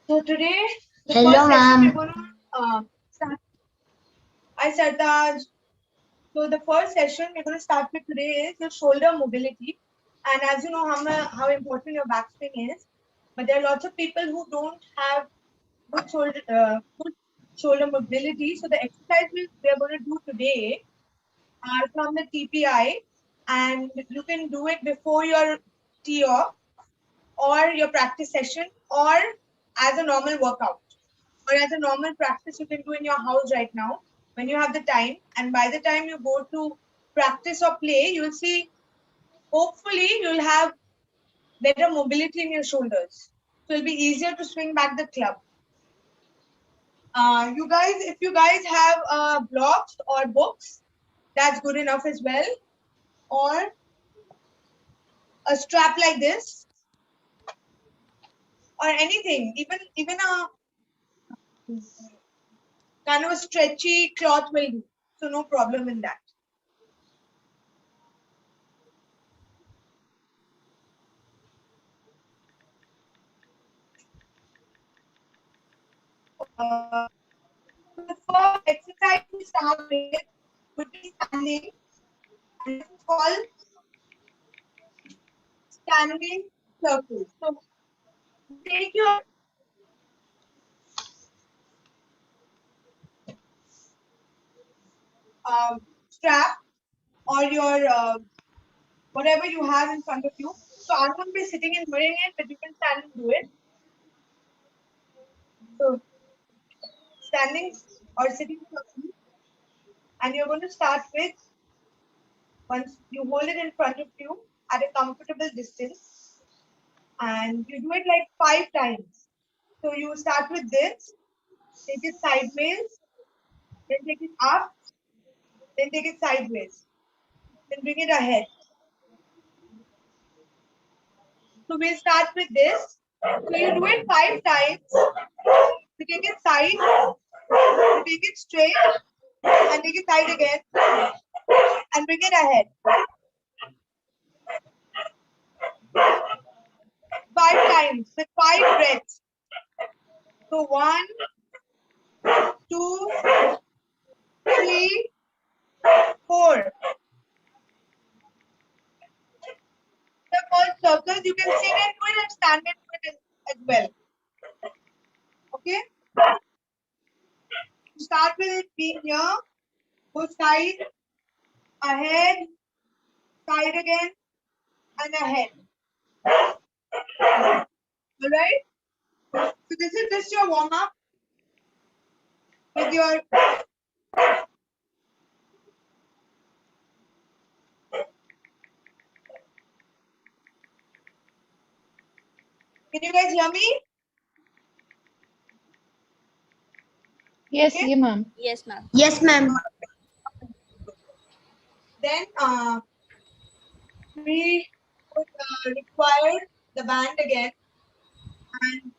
So today, the Hello, first session we're ma'am. going to start. I said that. So the first session we're going to start with today is your shoulder mobility. And as you know how important your back swing is, but there are lots of people who don't have good shoulder mobility. So the exercises we are going to do today are from the TPI, and you can do it before your tee off or your practice session or as a normal workout or as a normal practice you can do in your house right now when you have the time. And by the time you go to practice or play, you'll see, hopefully, you'll have better mobility in your shoulders. So it'll be easier to swing back the club. You guys, if you guys have blocks or books, that's good enough as well. Or a strap like this, or anything, even a kind of a stretchy cloth will do. So no problem in that. So the first exercise we start with would be standing, and this is called standing circle. So you take your strap or your whatever you have in front of you. So I won't be sitting and doing it, but you can stand and do it. So standing or sitting circle, and you're going to start with, once you hold it in front of you at a comfortable distance, and you do it like 5 times. So you start with this, take it sideways, then take it up, then take it sideways, then bring it ahead. So we'll start with this. So you do it 5 times. You take it side, you take it straight, and take it side again, and bring it ahead. 5 times with 5 breaths. So 1, 2, 3, 4. They're called circles. You can sit and do it and stand and do it as well. Okay? Start with it being here, go side, ahead, side again, and ahead. Alright? So this is just your warm up with your Can you guys hear me? Yes, Okay. yeah, ma'am. Yes, ma'am. Yes, ma'am. Then we would require the band again and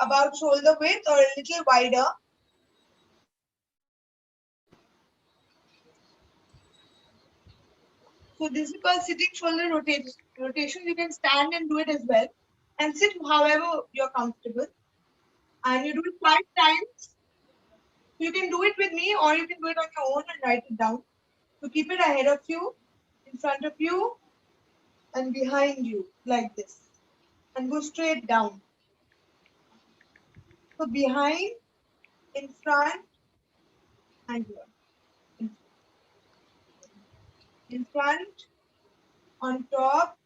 about shoulder width or a little wider. So this is called sitting shoulder rotation. You can stand and do it as well, and sit however you're comfortable. And you do it 5 times. You can do it with me, or you can do it on your own and write it down. So keep it ahead of you, in front of you, and behind you, like this, and go straight down. So behind, in front, and here. In front, on top,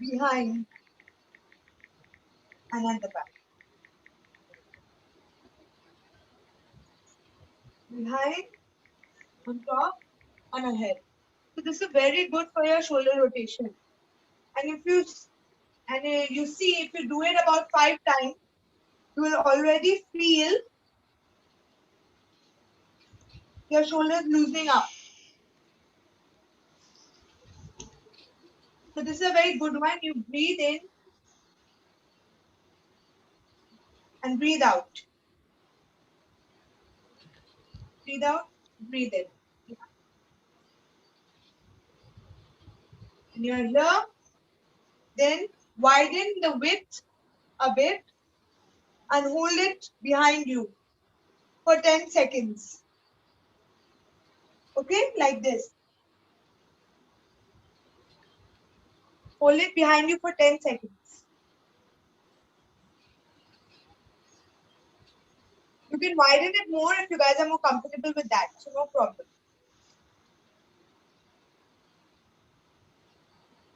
behind, and at the back. Behind, on top, and ahead. So this is very good for your shoulder rotation. And you see, if you do it about 5 times, you will already feel your shoulders loosening up. So this is a very good one. You breathe in and breathe out. Breathe out, breathe in. When you're here, then widen the width a bit and hold it behind you for 10 seconds. Okay, like this. Hold it behind you for 10 seconds. You can widen it more if you guys are more comfortable with that, so no problem.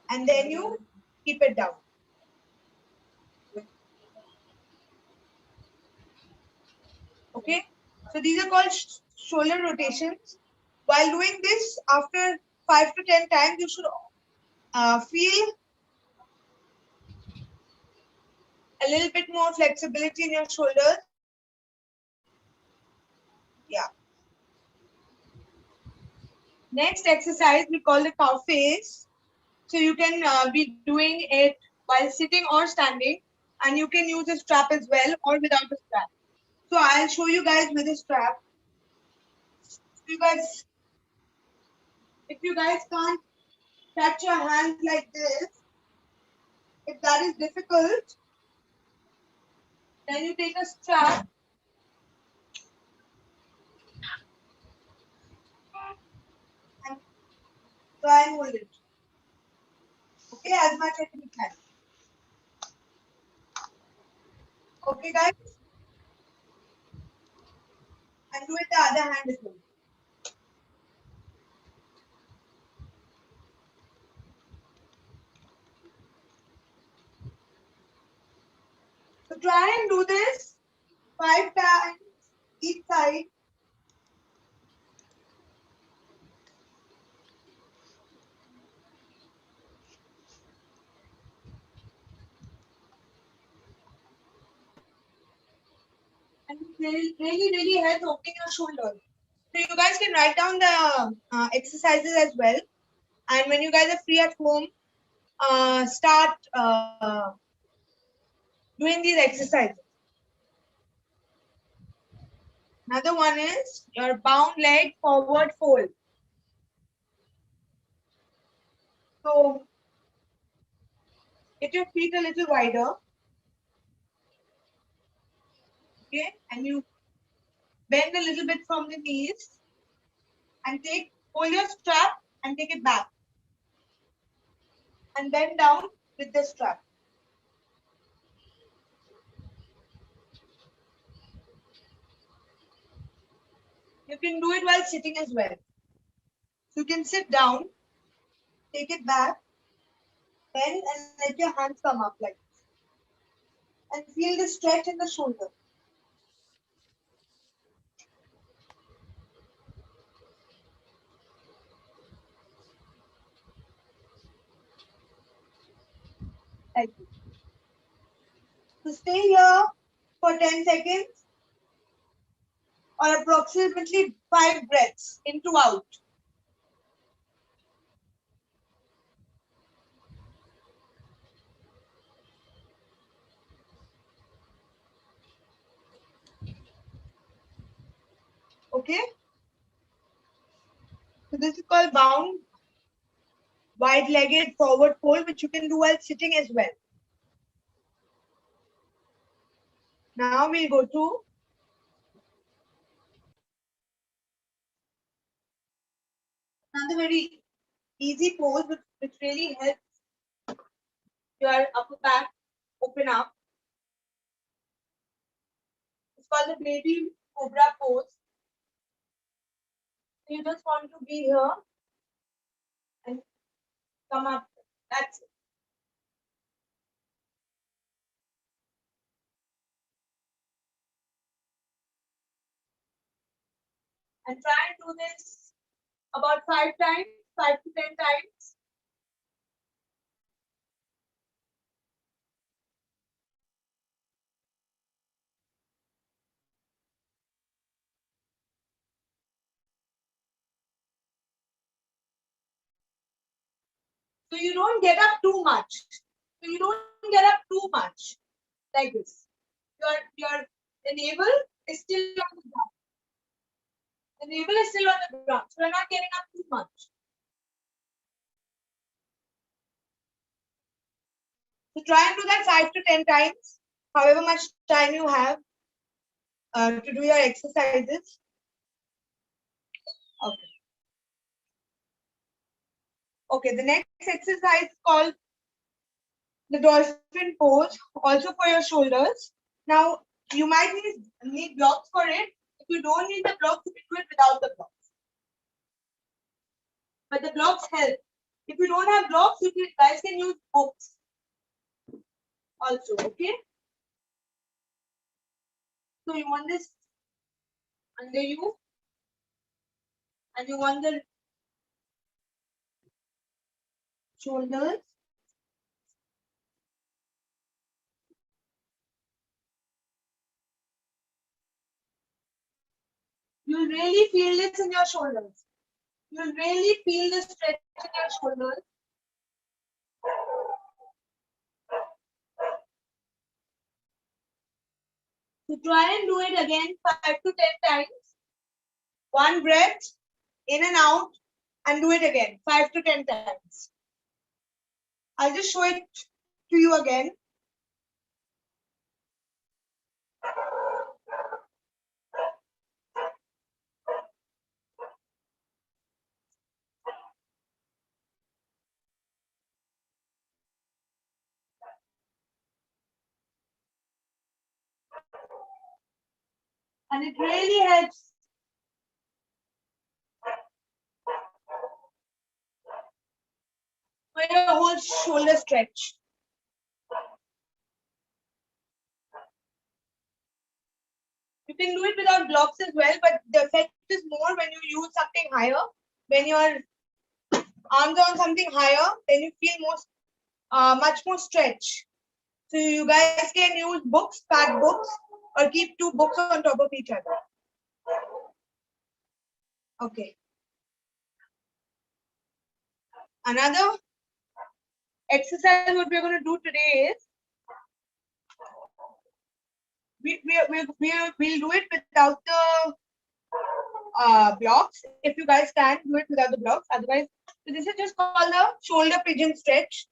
And then you keep it down. Okay, so these are called shoulder rotations. While doing this, after 5 to 10 times, you should feel a little bit more flexibility in your shoulders. Yeah. Next exercise we call the cow face. So you can be doing it while sitting or standing, and you can use a strap as well or without a strap. So I'll show you guys with a strap. If you guys can't touch your hands like this, if that is difficult, then you take a strap and try and hold it. Okay, as much as you can. Okay, guys, and do it the other hand as well. So try and do this 5 times each side. And really helps opening your shoulders. So you guys can write down the exercises as well. And when you guys are free at home, start doing these exercises. Another one is your bound leg forward fold. So get your feet a little wider. Okay, and you bend a little bit from the knees and hold your strap and take it back. And bend down with the strap. You can do it while sitting as well. So you can sit down, take it back, bend and let your hands come up like this. And feel the stretch in the shoulder. Like this. So stay here for 10 seconds or approximately 5 breaths into out. Okay? So this is called bound wide-legged forward fold, which you can do while sitting as well. Now we'll go to another very easy pose, which really helps your upper back open up. It's called the baby cobra pose. So you just want to be here and come up. That's it. And try and do this about 5 times, 5 to 10 times. So you don't get up too much. So you don't get up too much like this. Your the navel is still on the ground. The navel is still on the ground. So you're not getting up too much. So try and do that 5 to 10 times, however much time you have to do your exercises. Okay. Okay, the next exercise is called the dolphin pose, also for your shoulders. Now, you might need blocks for it. If you don't need the blocks, you can do it without the blocks. But the blocks help. If you don't have blocks, you guys can use books also, okay? So you want this under you, and you want the shoulders. You'll really feel this in your shoulders. You'll really feel the stretch in your shoulders. So try and do it again 5 to 10 times. One breath, in and out, and do it again 5 to 10 times. I'll just show it to you again. And it really helps. For your whole shoulder stretch. You can do it without blocks as well, but the effect is more when you use something higher. When your arms are on something higher, then you feel much more stretch. So you guys can use books, pack books, or keep 2 books on top of each other. Okay. Another exercise what we're going to do today is we'll do it without the blocks. If you guys can do it without the blocks, otherwise, so this is just called the shoulder pigeon stretch.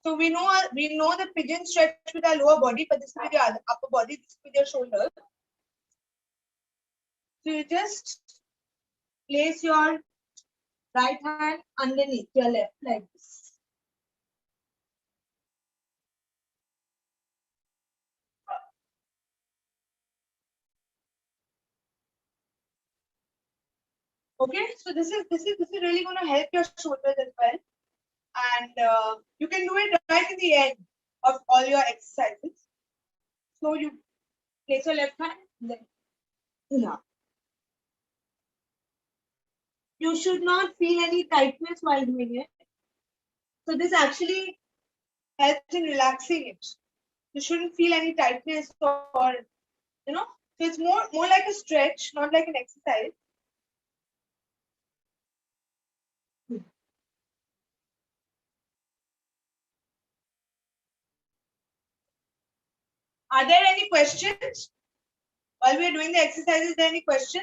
So we know the pigeon stretch with our lower body, but this is with your upper body, this is with your shoulder. So you just place your right hand underneath your left like this. Okay, so this is really going to help your shoulders as well, and you can do it right in the end of all your exercises. So you place your left hand, then yeah. You should not feel any tightness while doing it. So this actually helps in relaxing it. You shouldn't feel any tightness or so it's more like a stretch, not like an exercise. Are there any questions while we are doing the exercise? Is there any question?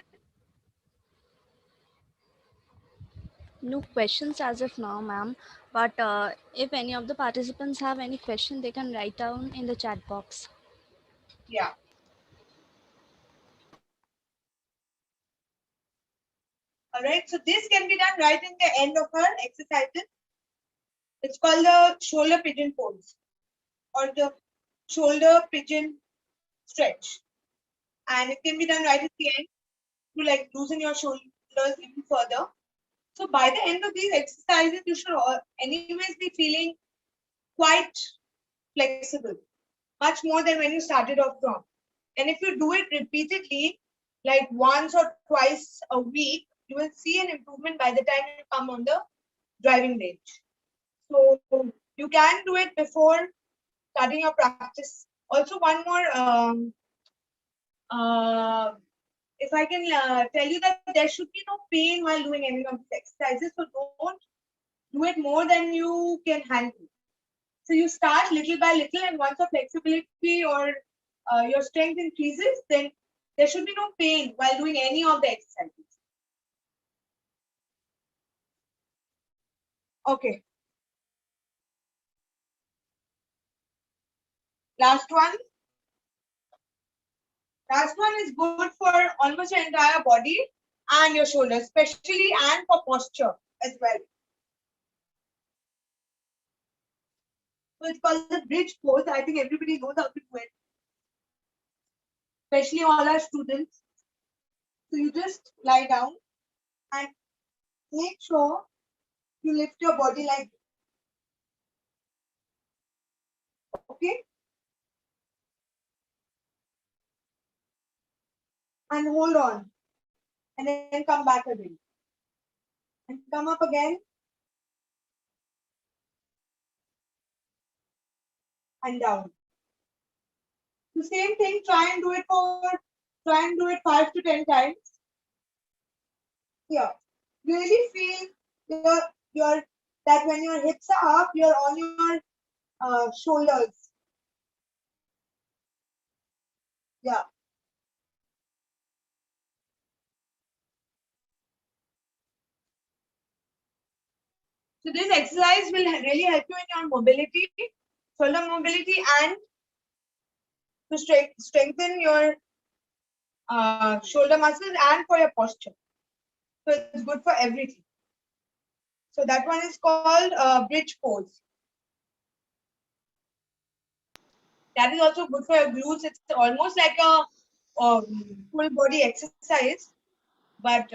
No questions as of now, ma'am. But if any of the participants have any question, they can write down in the chat box. Yeah. All right. So this can be done right in the end of our exercises. It's called the shoulder pigeon pose or the shoulder pigeon stretch, and it can be done right at the end to like loosen your shoulders even further. So by the end of these exercises, you should anyways be feeling quite flexible, much more than when you started off from. And if you do it repeatedly, like once or twice a week, you will see an improvement by the time you come on the driving range. So you can do it before starting your practice. Also, one more, if I can tell you that there should be no pain while doing any of these exercises. So don't do it more than you can handle. So you start little by little, and once your flexibility or your strength increases, then there should be no pain while doing any of the exercises. Okay. Last one. Last one is good for almost your entire body and your shoulders, especially and for posture as well. So it's called the bridge pose. I think everybody knows how to do it, especially all our students. So you just lie down and make sure you lift your body like this. Okay? And hold on. And then come back again. And come up again. And down. The same thing, try and do it 5 to 10 times. Here. Really feel your that when your hips are up, you're on your shoulders. Yeah. So this exercise will really help you in your mobility, shoulder mobility, and to strengthen your shoulder muscles and for your posture. So it's good for everything. So that one is called bridge pose. That is also good for your glutes. It's almost like a full body exercise, but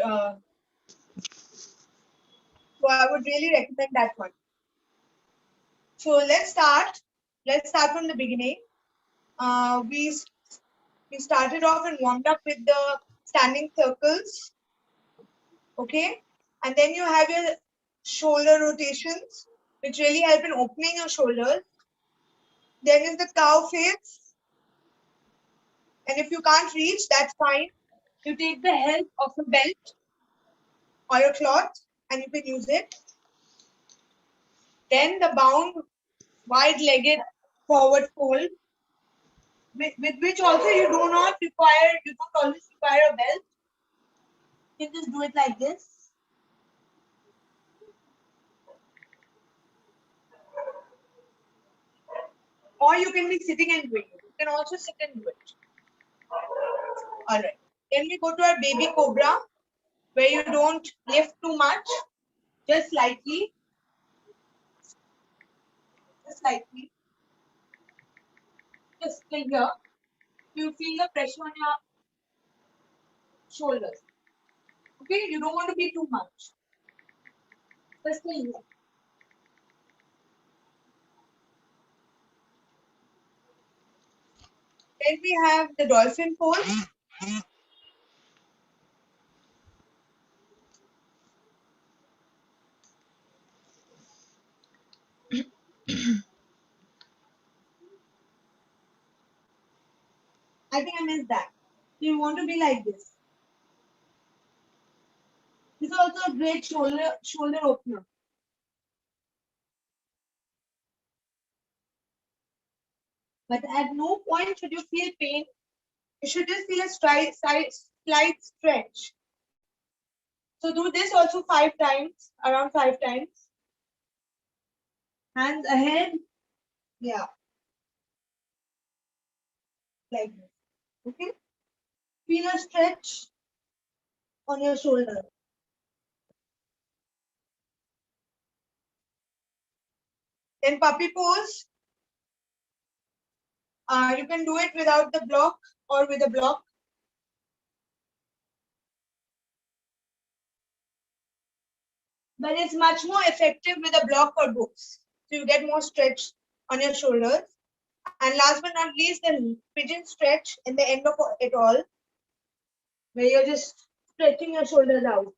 so I would really recommend that one. So let's start. Let's start from the beginning. We started off and warmed up with the standing circles. Okay, and then you have your shoulder rotations, which really help in opening your shoulders. Then is the cow face. And if you can't reach, that's fine. You take the help of a belt or a cloth and you can use it. Then the bound wide-legged forward fold, with which also you don't always require a belt. You can just do it like this. Or you can be sitting and doing it. You can also sit and do it. All right. Then we go to our baby cobra, where you don't lift too much, just slightly. Just slightly. Just till here. You feel the pressure on your shoulders. Okay, you don't want to be too much. Just till here. Then we have the dolphin pose. I think I missed that. You want to be like this. This is also a great shoulder opener. But at no point should you feel pain. You should just feel a slight stretch. So do this also 5 times, around 5 times. Hands ahead. Yeah. Like this. Okay. Feel a stretch on your shoulder. Then puppy pose. You can do it without the block or with a block. But it's much more effective with a block or books. So you get more stretch on your shoulders. And last but not least, the pigeon stretch in the end of it all, where you're just stretching your shoulders out.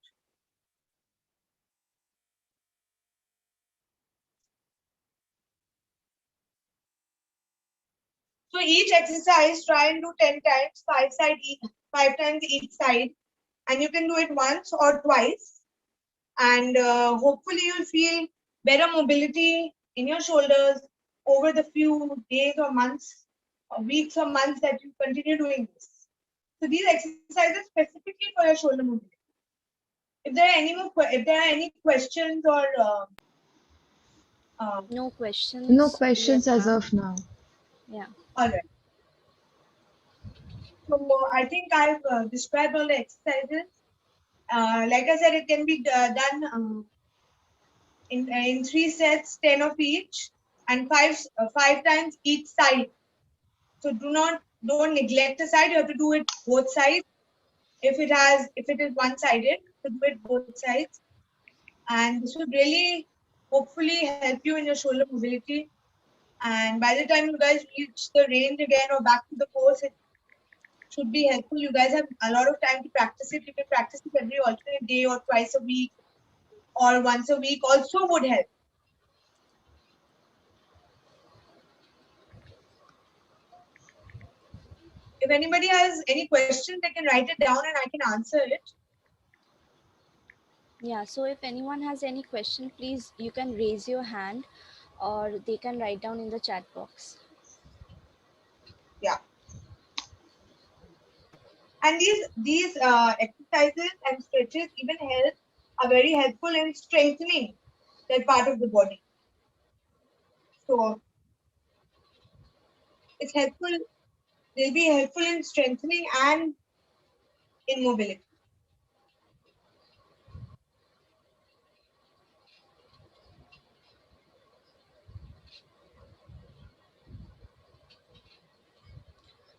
So each exercise, try and do 10 times, 5 times each side. And you can do it once or twice. And hopefully you'll feel better mobility in your shoulders over the few days or months, or weeks or months that you continue doing this. So these exercises specifically for your shoulder mobility. If there are any questions or No questions. No questions yet, as ma'am. of now. Yeah. All right. So I think I've described all the exercises. Like I said, it can be done in 3 sets, 10 of each, and five times each side. So don't neglect a side. You have to do it both sides. If it is one-sided, so do it both sides. And this would really hopefully help you in your shoulder mobility. And by the time you guys reach the range again or back to the course, it should be helpful. You guys have a lot of time to practice it. You can practice it every alternate day or twice a week or once a week also would help. If anybody has any questions, they can write it down and I can answer it. Yeah, so if anyone has any question, please you can raise your hand or they can write down in the chat box. Yeah. And these exercises and stretches even are very helpful in strengthening that part of the body. So it's helpful. They'll be helpful in strengthening and in mobility.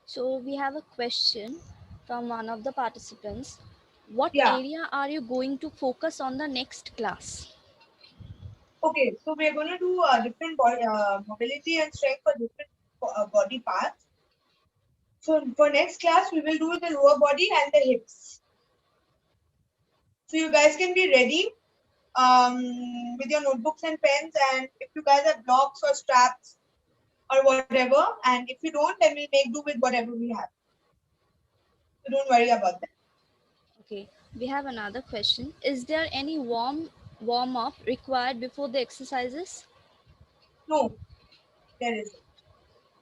So we have a question from one of the participants. What Yeah. area are you going to focus on the next class? Okay, so we're going to do different mobility and strength for different body parts. So for next class, we will do the lower body and the hips. So you guys can be ready with your notebooks and pens, and if you guys have blocks or straps or whatever, and if you don't, then we'll make do with whatever we have. So don't worry about that. Okay, we have another question. Is there any warm up required before the exercises? No, there isn't.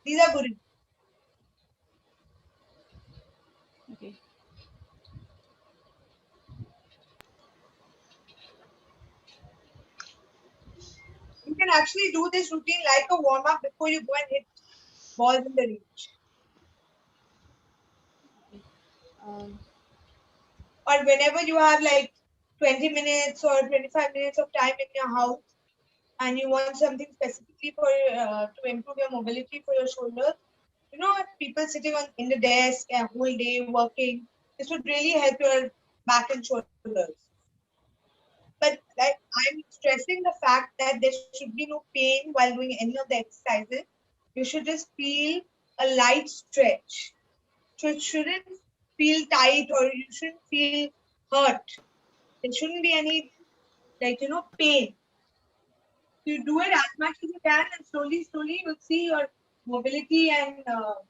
These are good. Okay. You can actually do this routine like a warm up before you go and hit balls in the range. Um, Or whenever you have like 20 minutes or 25 minutes of time in your house and you want something specifically for to improve your mobility for your shoulders, you know, people sitting in the desk a whole day working, this would really help your back and shoulders. But like I'm stressing the fact that there should be no pain while doing any of the exercises. You should just feel a light stretch. So it shouldn't feel tight or you shouldn't feel hurt. There shouldn't be any pain. You do it as much as you can, and slowly you'll see your mobility and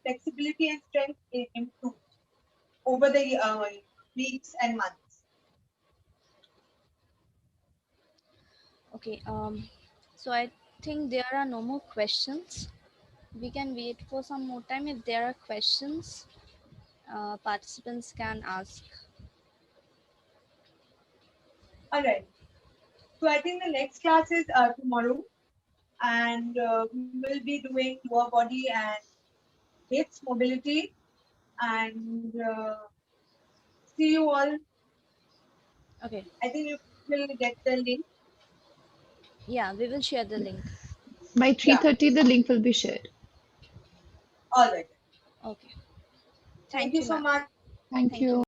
flexibility and strength improve over the weeks and months. okay. So I think there are no more questions. We can wait for some more time. If there are questions, participants can ask. All right. So I think the next class is tomorrow, and we will be doing lower body and hips mobility, and see you all. Okay. I think you will get the link. Yeah, we will share the link. By Yeah. 3:30, the link will be shared. All right. Okay. Thank Thank you you, so ma'am. much. Thank Thank you. you.